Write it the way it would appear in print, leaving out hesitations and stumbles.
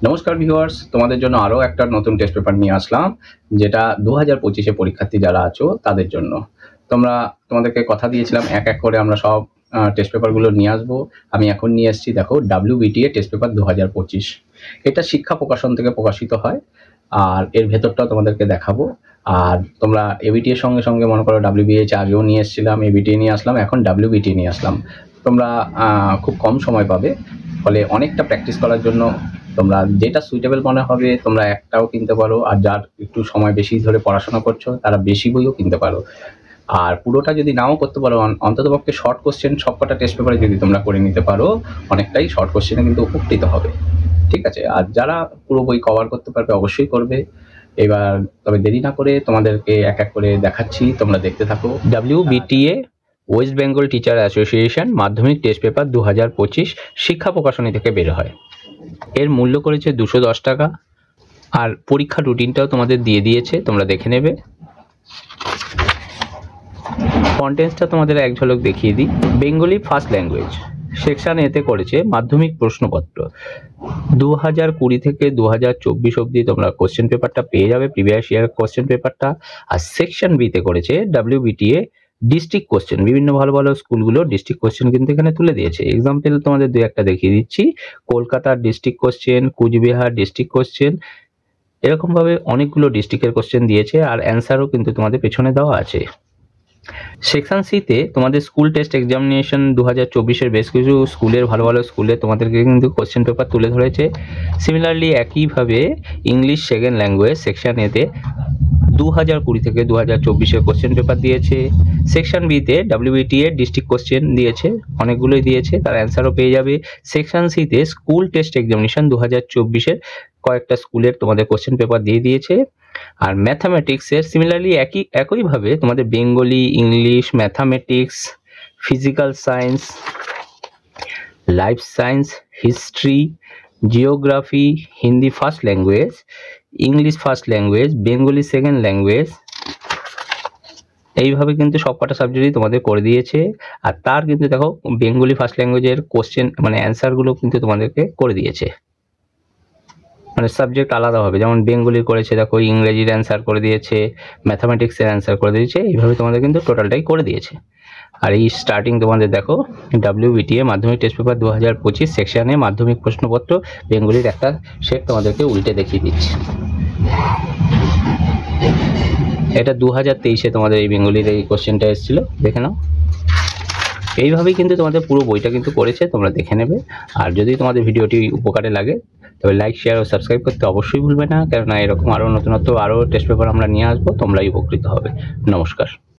নমস্কার ভিউয়ার্স, তোমাদের জন্য আরও একটা নতুন টেস্ট পেপার নিয়ে আসলাম, যেটা 2025-এ পরীক্ষার্থী যারা আছো তাদের জন্য। তোমাদেরকে কথা দিয়েছিলাম এক এক করে আমরা সব টেস্ট পেপারগুলো নিয়ে আসবো। আমি এখন নিয়ে এসেছি, দেখো, WBTA টেস্ট পেপার 2025। এটা শিক্ষা প্রকাশন থেকে প্রকাশিত হয়, আর এর ভেতরটাও তোমাদেরকে দেখাবো। আর তোমরা ABTA এর সঙ্গে সঙ্গে মনে করো WBH আগেও নিয়ে এসেছিলাম, ABTA নিয়ে আসলাম, এখন WBTA নিয়ে আসলাম। তোমরা খুব কম সময় পাবে, ফলে অনেকটা প্র্যাকটিস করার জন্য তোমরা যেটা সুইটেবল মনে হবে তোমরা একটাও কিনতে পারো, আর যার একটু সময় বেশি ধরে পড়াশোনা করছো তারা বেশি বইও কিনতে পারো। আর পুরোটা যদি নাও করতে পারো, অন্ততপক্ষে শর্ট কোশ্চেন সবকটা টেস্ট পেপারে যদি তোমরা করে নিতে পারো, অনেকটাই শর্ট কোশ্চেনে কিন্তু উপকৃত হবে। ঠিক আছে, আর যারা পুরো বই কভার করতে পারবে অবশ্যই করবে। এবার তবে দেরি না করে তোমাদেরকে এক এক করে দেখাচ্ছি, তোমরা দেখতে থাকো। WBTA West Bengal teacher association মাধ্যমিক টেস্ট পেপার 2025 শিক্ষা প্রকাশনী থেকে বের হয়। এর মূল্য করেছে 210 টাকা, আর পরীক্ষা রুটিনটাও তোমাদের দিয়ে দিয়েছে, তোমরা দেখে নেবে। কন্টেন্টসটা তোমাদের এক ঝলক দেখিয়ে দিই। বেঙ্গলি ফার্স্ট ল্যাঙ্গুয়েজ সেকশন এতে করেছে মাধ্যমিক প্রশ্নপত্র 2020 থেকে 2024 অবধি তোমরা কোশ্চেন পেপারটা পেয়ে যাবে, প্রিভিয়াস ইয়ার কোশ্চেন পেপারটা। আর সেকশন বিতে করেছে WBTA ডিস্ট্রিক্ট কোশ্চেন, বিভিন্ন ভালো ভালো স্কুলগুলো ডিস্ট্রিক্ট কোশ্চেন কিন্তু এখানে তুলে দিয়েছে। এক্সাম্পল তোমাদের দু একটা দেখিয়ে দিচ্ছি। কলকাতার district question, Cooch Behar district question, এরকমভাবে অনেকগুলো ডিস্ট্রিক্টের কোশ্চেন দিয়েছে, আর অ্যান্সারও কিন্তু তোমাদের পেছনে দেওয়া আছে। সেকশন সিতে তোমাদের স্কুল টেস্ট এক্সামিনেশন 2024-এর বেশ কিছু স্কুলের ভালো ভালো স্কুলে তোমাদেরকে কিন্তু কোশ্চেন পেপার তুলে ধরেছে। সিমিলারলি একইভাবে ইংলিশ সেকেন্ড ল্যাঙ্গুয়েজ সেকশন এতে 2020 থেকে 2024-এর কোশ্চেন পেপার দিয়েছে। সেকশন বিতে WBTA ডিস্ট্রিক্ট কোশ্চেন দিয়েছে, অনেকগুলোই দিয়েছে, তার অ্যান্সারও পেয়ে যাবে। সেকশন সিতে স্কুল টেস্ট এক্সামিনেশন 2024-এর কয়েকটা স্কুলের তোমাদের কোশ্চেন পেপার দিয়ে দিয়েছে। আর ম্যাথামেটিক্সের সিমিলারলি একইভাবে তোমাদের Bengali, English, mathematics, physical science, life science, history, geography, Hindi first language, English first language, Bengali second language, এইভাবে কিন্তু সবকটা সাবজেক্টই তোমাদের করে দিয়েছে। আর তার কিন্তু দেখো বেঙ্গলি ফার্স্ট ল্যাঙ্গুয়েজের কোশ্চেন মানে অ্যান্সারগুলো কিন্তু তোমাদেরকে করে দিয়েছে, মানে সাবজেক্ট আলাদা হবে। যেমন বেঙ্গলির করেছে, দেখো ইংরেজির অ্যান্সার করে দিয়েছে, ম্যাথামেটিক্সের অ্যান্সার করে দিয়েছে, এইভাবে তোমাদের কিন্তু টোটালটাই করে দিয়েছে। আর এই স্টার্টিং তোমাদের দেখো WBTA মাধ্যমিক টেস্ট পেপার 2025 সেকশনে মাধ্যমিক প্রশ্নপত্র বেঙ্গলির একটা সেট তোমাদেরকে উল্টে দেখিয়ে দিচ্ছি। এটা 2023-এ তোমাদের এই বেঙ্গলির এই কোশ্চেনটা এসেছিল, দেখে নাও। এইভাবেই কিন্তু তোমাদের পুরো বইটা কিন্তু করেছে, তোমরা দেখে নেবে। আর যদি তোমাদের ভিডিওটি উপকারে লাগে তবে লাইক, শেয়ার ও সাবস্ক্রাইব করতে অবশ্যই ভুলবে না, কেননা এরকম আরও নতুনত্ব আরও টেস্ট পেপার আমরা নিয়ে আসবো, তোমরাই উপকৃত হবে। নমস্কার।